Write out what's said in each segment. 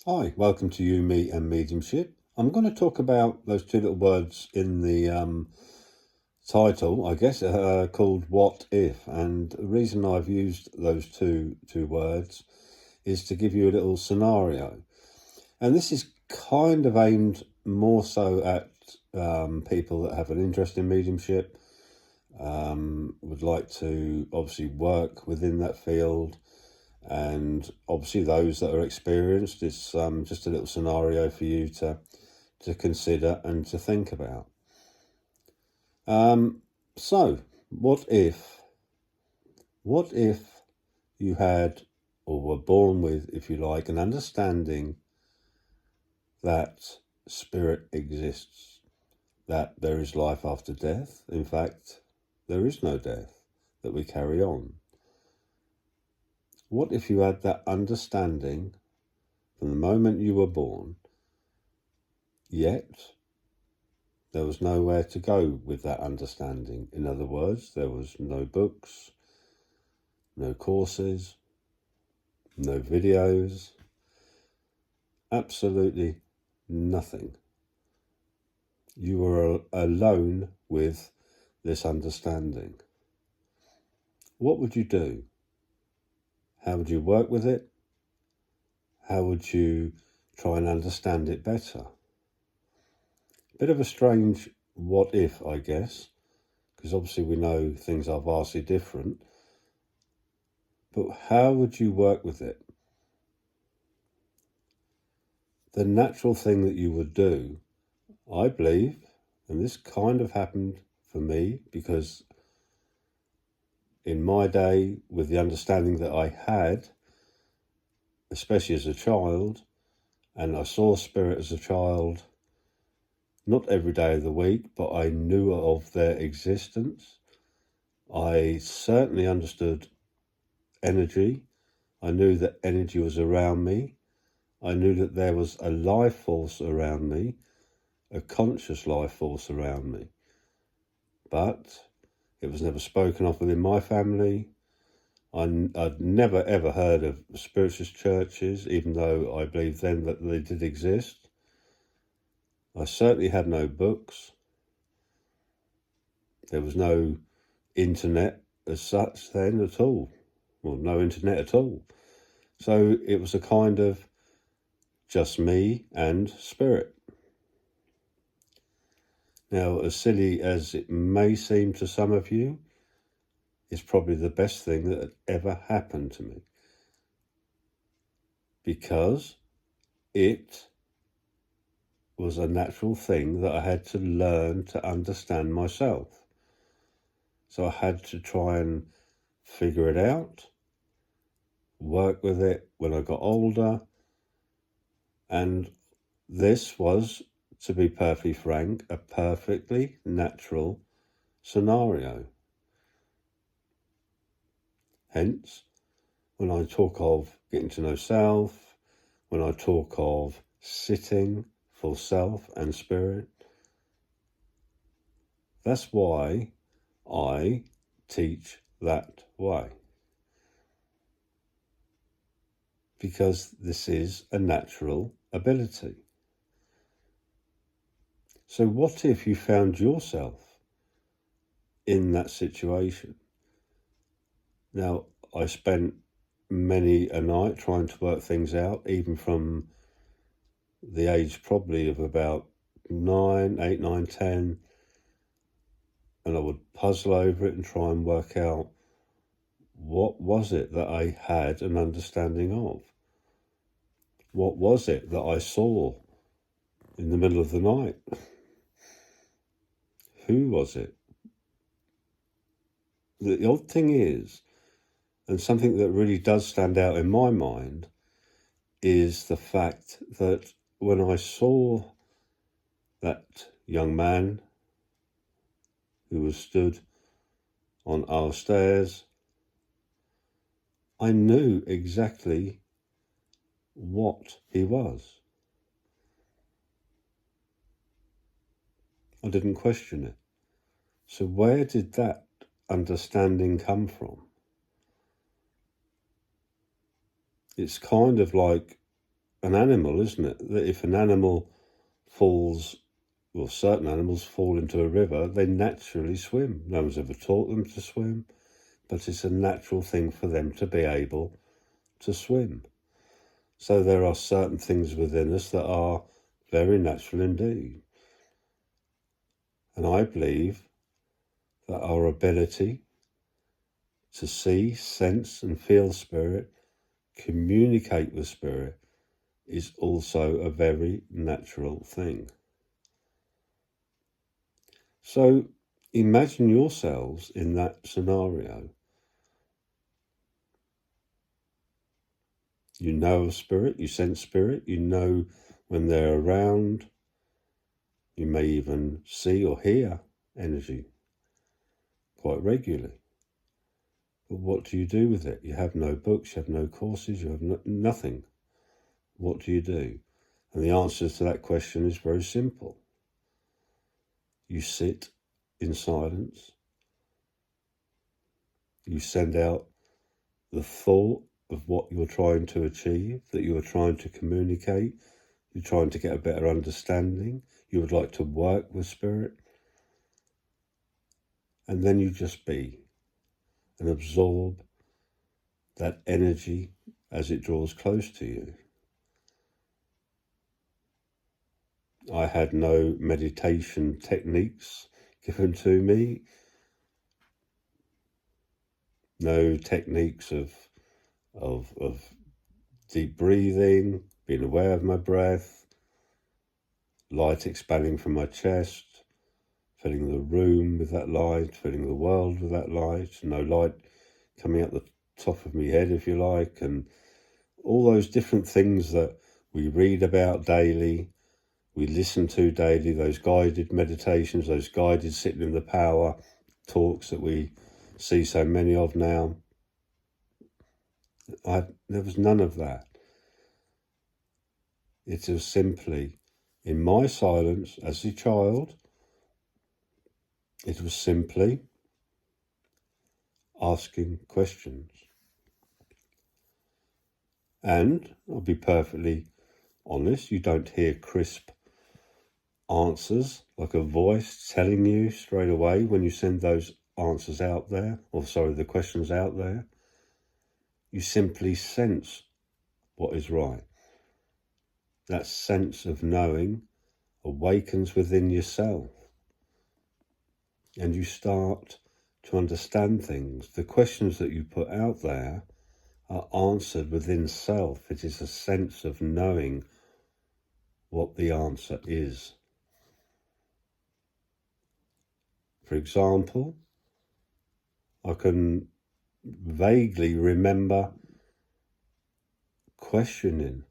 Hi, welcome to You, Me and Mediumship. I'm going to talk about those two little words in the title, I guess, called What If. And the reason I've used those two words is to give you a little scenario. And this is kind of aimed more so at people that have an interest in mediumship, would like to obviously work within that field, and obviously those that are experienced. It's just a little scenario for you to consider and to think about. So what if you had, or were born with, if you like, an understanding that spirit exists, that there is life after death? In fact, there is no death, that we carry on. What if you had that understanding from the moment you were born, yet there was nowhere to go with that understanding? In other words, there was no books, no courses, no videos, absolutely nothing. You were alone with this understanding. What would you do? How would you work with it? How would you try and understand it better? Bit of a strange what if, I guess, because obviously we know things are vastly different. But how would you work with it? The natural thing that you would do, I believe, and this kind of happened for me, because in my day, with the understanding that I had, especially as a child, and I saw spirit as a child, not every day of the week, but I knew of their existence. I certainly understood energy. I knew that energy was around me. I knew that there was a life force around me, a conscious life force around me. But it was never spoken of within my family. I'd never ever heard of spiritualist churches, even though I believed then that they did exist. I certainly had no books. There was no internet as such then at all. Well, no internet at all. So it was a kind of just me and spirit. Now, as silly as it may seem to some of you, it's probably the best thing that had ever happened to me, because it was a natural thing that I had to learn to understand myself. So I had to try and figure it out, work with it when I got older. And this was, to be perfectly frank, a perfectly natural scenario. Hence, when I talk of getting to know self, when I talk of sitting for self and spirit, that's why I teach that way. Because this is a natural ability. So what if you found yourself in that situation? Now, I spent many a night trying to work things out, even from the age probably of about 8, 9, 10, and I would puzzle over it and try and work out what was it that I had an understanding of. What was it that I saw in the middle of the night? Who was it? The odd thing is, and something that really does stand out in my mind, is the fact that when I saw that young man who was stood on our stairs, I knew exactly what he was. I didn't question it. So where did that understanding come from? It's kind of like an animal, isn't it? That if an animal falls, well, certain animals fall into a river, they naturally swim. No one's ever taught them to swim, but it's a natural thing for them to be able to swim. So there are certain things within us that are very natural indeed. And I believe that our ability to see, sense and feel spirit, communicate with spirit, is also a very natural thing. So imagine yourselves in that scenario. You know of spirit, you sense spirit, you know when they're around. You may even see or hear energy quite regularly. But what do you do with it? You have no books, you have no courses, you have nothing. What do you do? And the answer to that question is very simple. You sit in silence. You send out the thought of what you're trying to achieve, that you're trying to communicate. You're trying to get a better understanding. You would like to work with spirit. And then you just be and absorb that energy as it draws close to you. I had no meditation techniques given to me, no techniques of deep breathing, being aware of my breath, light expanding from my chest, filling the room with that light, filling the world with that light, no light coming up the top of my head, if you like, and all those different things that we read about daily, we listen to daily, those guided meditations, those guided sitting in the power talks that we see so many of now. There was none of that. It was simply, in my silence as a child, it was simply asking questions. And I'll be perfectly honest, you don't hear crisp answers like a voice telling you straight away when you send those answers out there, the questions out there. You simply sense what is right. That sense of knowing awakens within yourself, and you start to understand things. The questions that you put out there are answered within self. It is a sense of knowing what the answer is. For example, I can vaguely remember questioning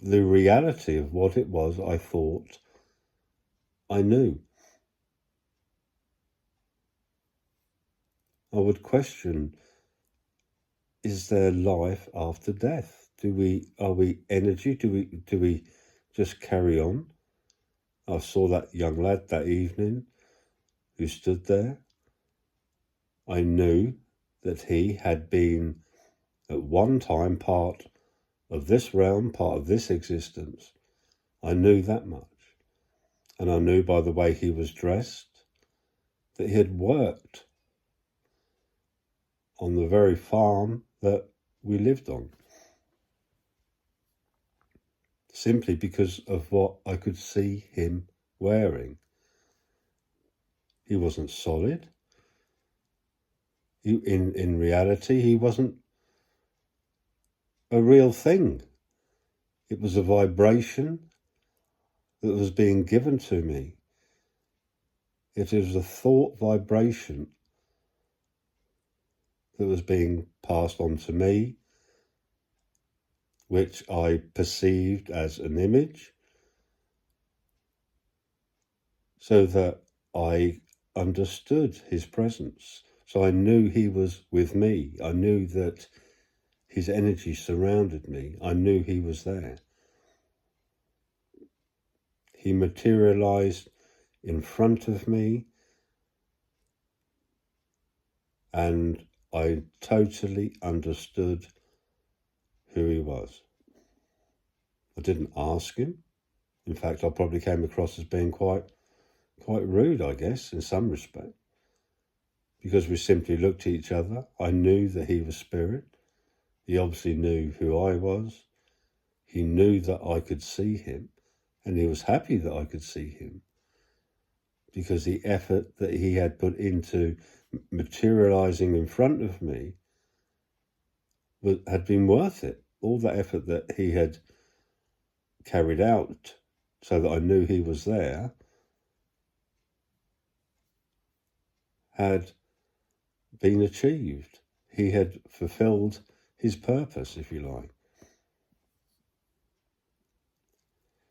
the reality of what it was I thought I knew. I would question, is there life after death? Are we energy? Do we just carry on? I saw that young lad that evening who stood there. I knew that he had been at one time part of this realm, part of this existence. I knew that much. And I knew by the way he was dressed that he had worked on the very farm that we lived on. Simply because of what I could see him wearing. He wasn't solid. In reality, he wasn't a real thing. It was a vibration that was being given to me. It was a thought vibration that was being passed on to me, which I perceived as an image, so that I understood his presence. So I knew he was with me. I knew that his energy surrounded me. I knew he was there. He materialized in front of me, and I totally understood who he was. I didn't ask him. In fact, I probably came across as being quite rude, I guess, in some respect, because we simply looked at each other. I knew that he was spirit. He obviously knew who I was. He knew that I could see him, and he was happy that I could see him, because the effort that he had put into materializing in front of me had been worth it. All the effort that he had carried out so that I knew he was there had been achieved. He had fulfilled his purpose, if you like.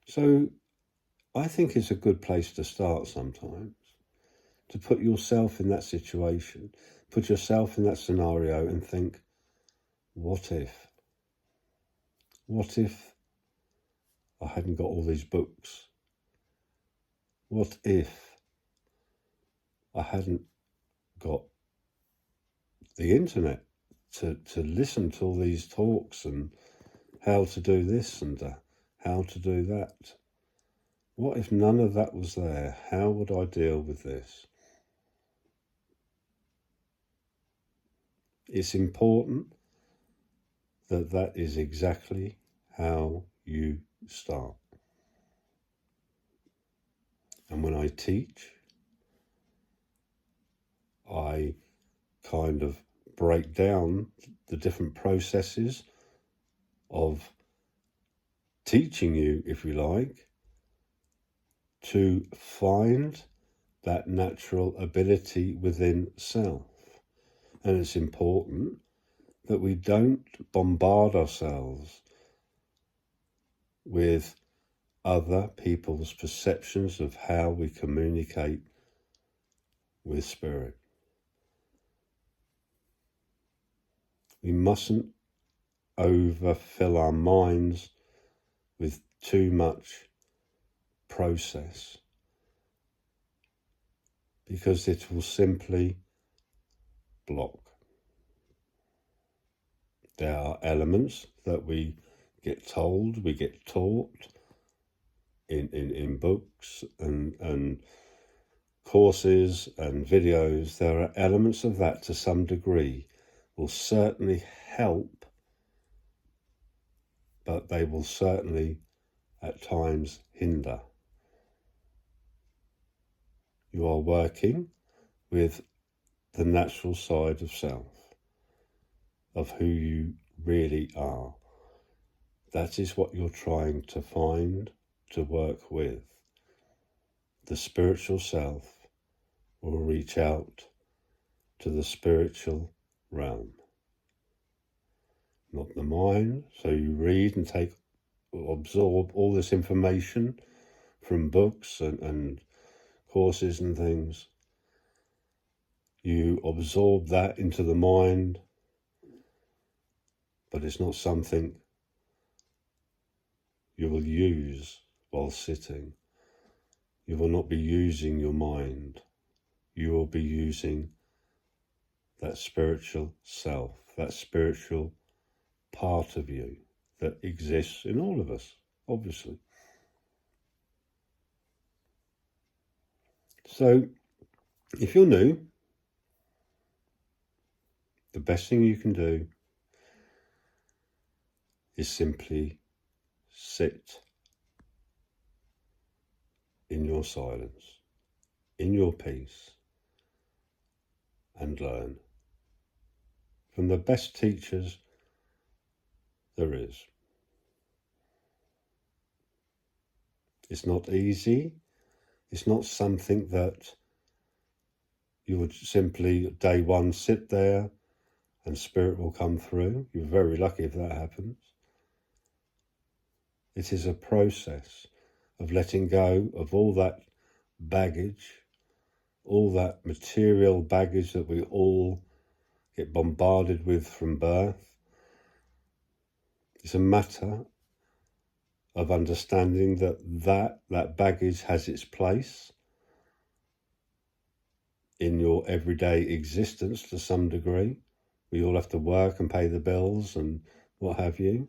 So I think it's a good place to start sometimes, to put yourself in that situation, put yourself in that scenario and think, what if? What if I hadn't got all these books? What if I hadn't got the internet to listen to all these talks and how to do this and how to do that? What if none of that was there? How would I deal with this? It's important that that is exactly how you start. And when I teach, I kind of break down the different processes of teaching you, if you like, to find that natural ability within self. And it's important that we don't bombard ourselves with other people's perceptions of how we communicate with spirit. We mustn't overfill our minds with too much process, because it will simply block. There are elements that we get told, we get taught in books and courses and videos. There are elements of that to some degree will certainly help, but they will certainly at times hinder. You are working with the natural side of self, of who you really are. That is what you're trying to find, to work with. The spiritual self will reach out to the spiritual realm, not the mind. So you read and absorb all this information from books and courses and things. You absorb that into the mind, but it's not something you will use while sitting. You will not be using your mind. You will be using that spiritual self, that spiritual part of you that exists in all of us, obviously. So, if you're new, the best thing you can do is simply sit in your silence, in your peace, and learn from the best teachers there is. It's not easy. It's not something that you would simply, day one, sit there and spirit will come through. You're very lucky if that happens. It is a process of letting go of all that baggage, all that material baggage that we all get bombarded with from birth. It's a matter of understanding that baggage has its place in your everyday existence to some degree. We all have to work and pay the bills and what have you.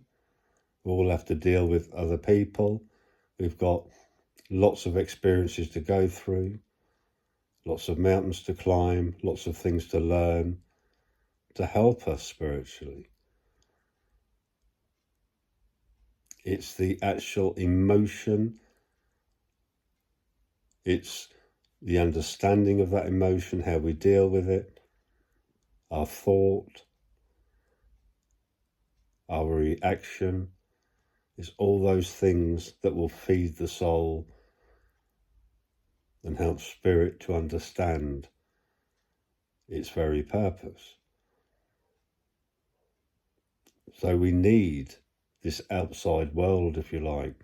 We all have to deal with other people. We've got lots of experiences to go through, lots of mountains to climb, lots of things to learn to help us spiritually. It's the actual emotion, it's the understanding of that emotion, how we deal with it, our thought, our reaction. It's all those things that will feed the soul and help spirit to understand its very purpose. So we need this outside world, if you like,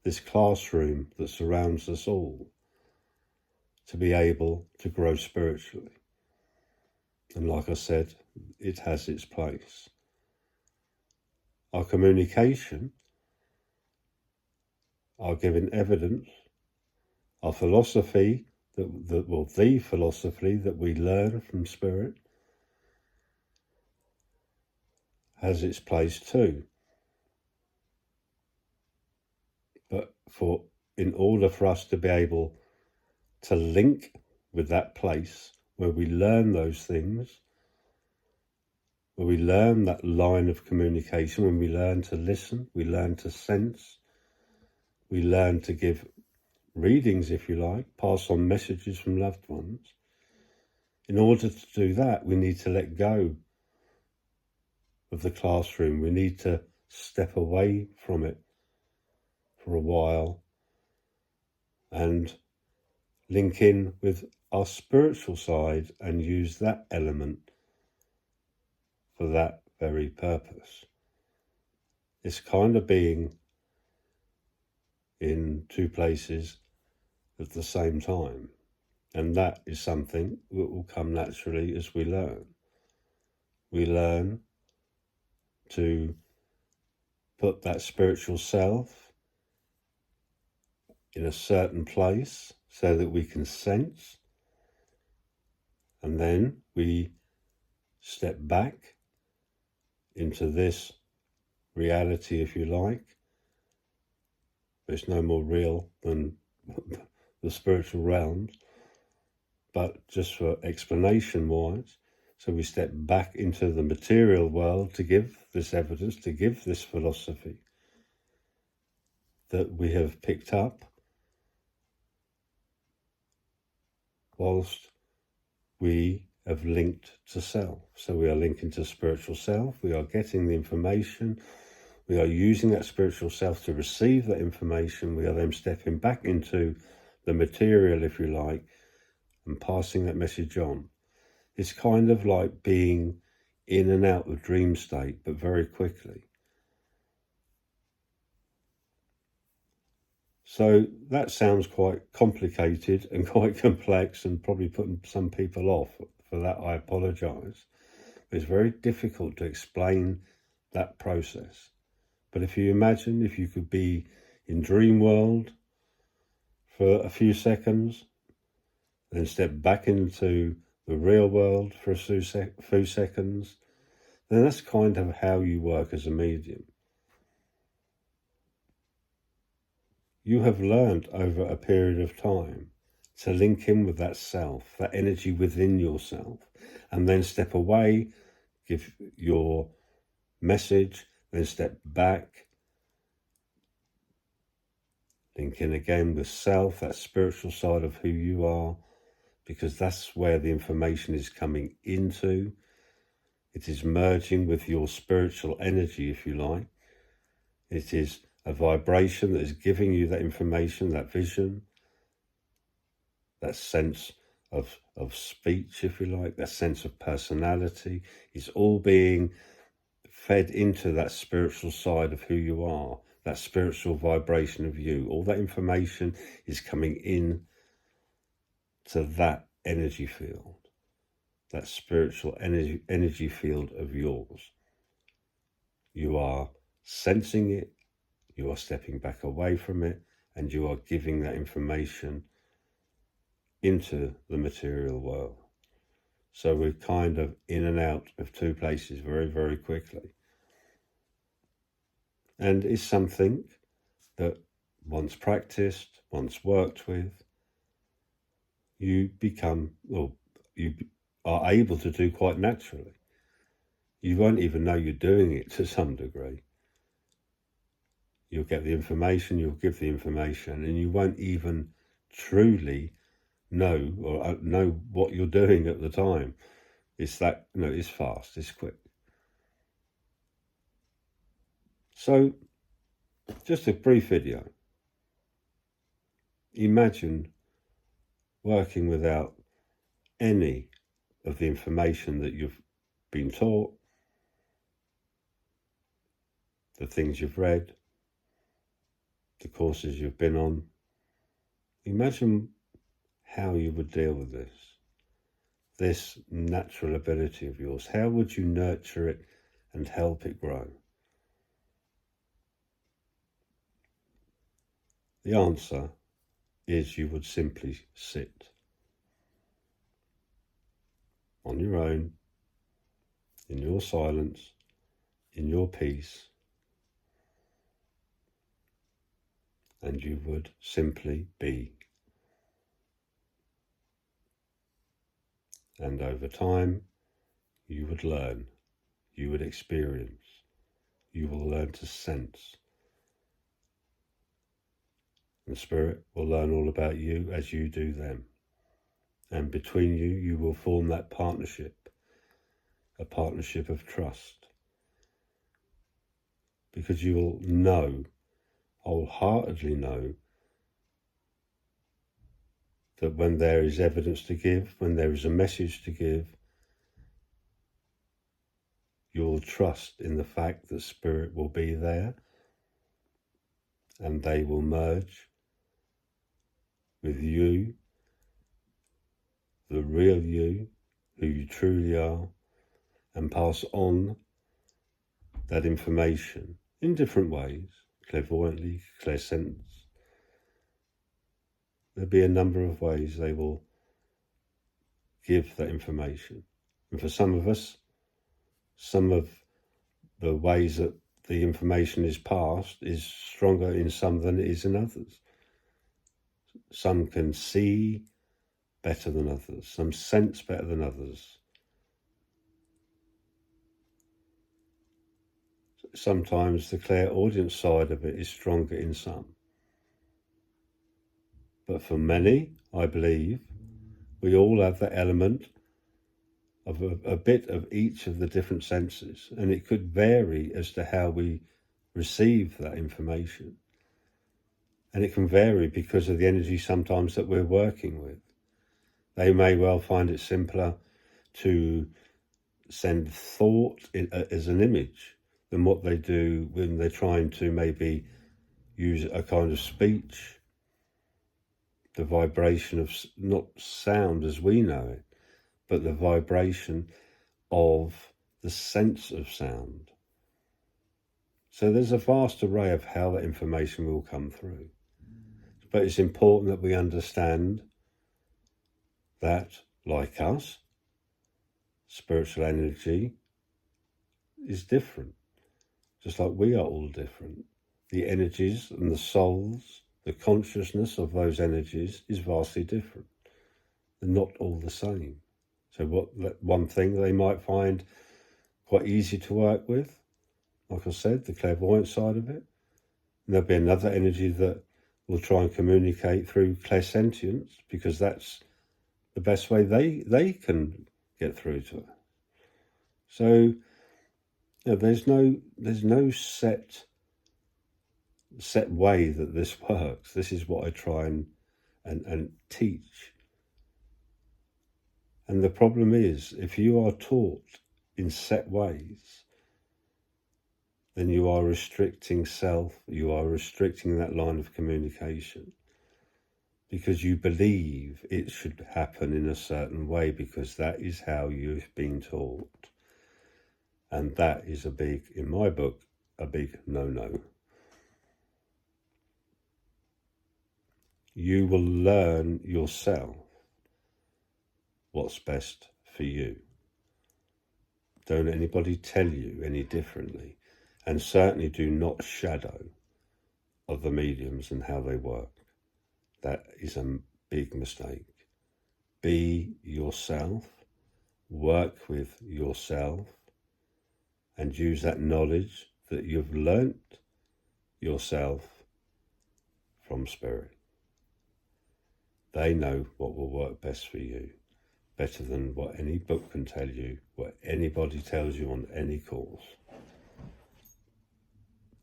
this classroom that surrounds us all, to be able to grow spiritually. And like I said, it has its place. Our communication, our giving evidence, our philosophy, the philosophy that we learn from spirit, has its place too. But in order for us to be able to link with that place where we learn those things, where we learn that line of communication, when we learn to listen, we learn to sense, we learn to give readings, if you like, pass on messages from loved ones. In order to do that, we need to let go of the classroom. We need to step away from it for a while and link in with our spiritual side and use that element for that very purpose. It's kind of being in two places at the same time. And that is something that will come naturally as we learn. We learn to put that spiritual self in a certain place so that we can sense, and then we step back into this reality, if you like. It's no more real than the spiritual realms, but just for explanation wise. So we step back into the material world to give this evidence, to give this philosophy that we have picked up, whilst we have linked to self. So we are linking to spiritual self, we are getting the information, we are using that spiritual self to receive that information, we are then stepping back into the material, if you like, and passing that message on. It's kind of like being in and out of dream state, but very quickly. So that sounds quite complicated and quite complex and probably putting some people off. For that, I apologise. It's very difficult to explain that process. But if you imagine if you could be in dream world for a few seconds, then step back into the real world for a few seconds, then that's kind of how you work as a medium. You have learned over a period of time to link in with that self, that energy within yourself, and then step away, give your message, then step back, link in again with self, that spiritual side of who you are, because that's where the information is coming into. It is merging with your spiritual energy, if you like. It is a vibration that is giving you that information, that vision, that sense of speech, if you like, that sense of personality. It's all being fed into that spiritual side of who you are, that spiritual vibration of you. All that information is coming in to that energy field, that spiritual energy field of yours. You are sensing it, you are stepping back away from it, and you are giving that information into the material world. So we're kind of in and out of two places very, very quickly. And it's something that once practiced, once worked with, you become, or you are able to do quite naturally. You won't even know you're doing it to some degree. You'll get the information, you'll give the information, and you won't even truly know or know what you're doing at the time. It's that, it's fast, it's quick. So, just a brief video. Imagine working without any of the information that you've been taught, the things you've read, the courses you've been on. Imagine how you would deal with this natural ability of yours. How would you nurture it and help it grow? The answer is you would simply sit on your own, in your silence, in your peace, and you would simply be. And over time, you would learn, you would experience, you will learn to sense. And Spirit will learn all about you as you do them. And between you, you will form that partnership, a partnership of trust. Because you will know, wholeheartedly know, that when there is evidence to give, when there is a message to give, you will trust in the fact that Spirit will be there and they will merge with you, the real you, who you truly are, and pass on that information in different ways, clairvoyantly, clairsentience. There'll be a number of ways they will give that information. And for some of us, some of the ways that the information is passed is stronger in some than it is in others. Some can see better than others, some sense better than others. Sometimes the clairaudience side of it is stronger in some. But for many, I believe, we all have that element of a bit of each of the different senses, and it could vary as to how we receive that information. And it can vary because of the energy sometimes that we're working with. They may well find it simpler to send thought as an image than what they do when they're trying to maybe use a kind of speech, the vibration of not sound as we know it, but the vibration of the sense of sound. So there's a vast array of how that information will come through. But it's important that we understand that, like us, spiritual energy is different, just like we are all different. The energies and the souls, the consciousness of those energies is vastly different. They're not all the same. So one thing they might find quite easy to work with, like I said, the clairvoyant side of it. And there'll be another energy that will try and communicate through clairsentience, because that's the best way they can get through to it. So there's no set way that this works. This is what I try and teach. And the problem is, if you are taught in set ways, then you are restricting self, you are restricting that line of communication, because you believe it should happen in a certain way because that is how you've been taught. And that is in my book, a big no-no. You will learn yourself what's best for you. Don't let anybody tell you any differently. And certainly do not shadow of the mediums and how they work. That is a big mistake. Be yourself, work with yourself, and use that knowledge that you've learnt yourself from spirit. They know what will work best for you, better than what any book can tell you, what anybody tells you on any course.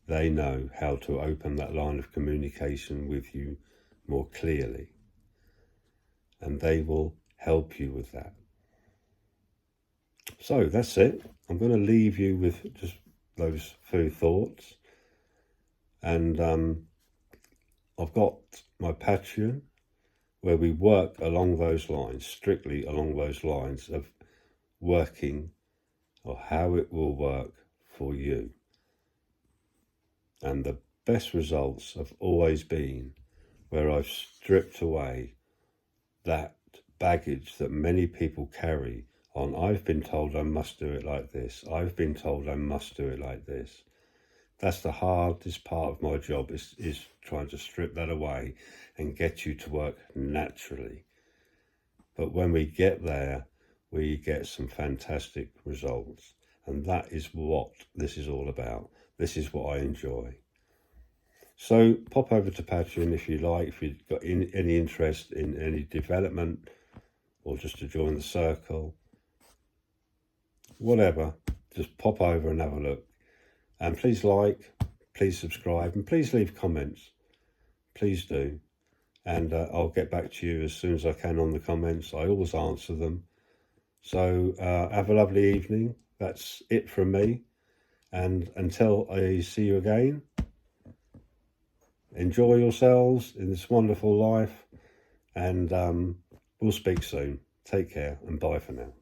They know how to open that line of communication with you more clearly, and they will help you with that. So that's it. I'm going to leave you with just those few thoughts. And I've got my Patreon, where we work along those lines, strictly along those lines of working or how it will work for you. And the best results have always been where I've stripped away that baggage that many people carry on. I've been told I must do it like this. I've been told I must do it like this. That's the hardest part of my job, is trying to strip that away and get you to work naturally. But when we get there, we get some fantastic results. And that is what this is all about. This is what I enjoy. So pop over to Patreon if you like, if you've got any interest in any development, or just to join the circle. Whatever, just pop over and have a look. And please like, please subscribe, and please leave comments. Please do. And I'll get back to you as soon as I can on the comments. I always answer them. So have a lovely evening. That's it from me. And until I see you again, enjoy yourselves in this wonderful life. And we'll speak soon. Take care and bye for now.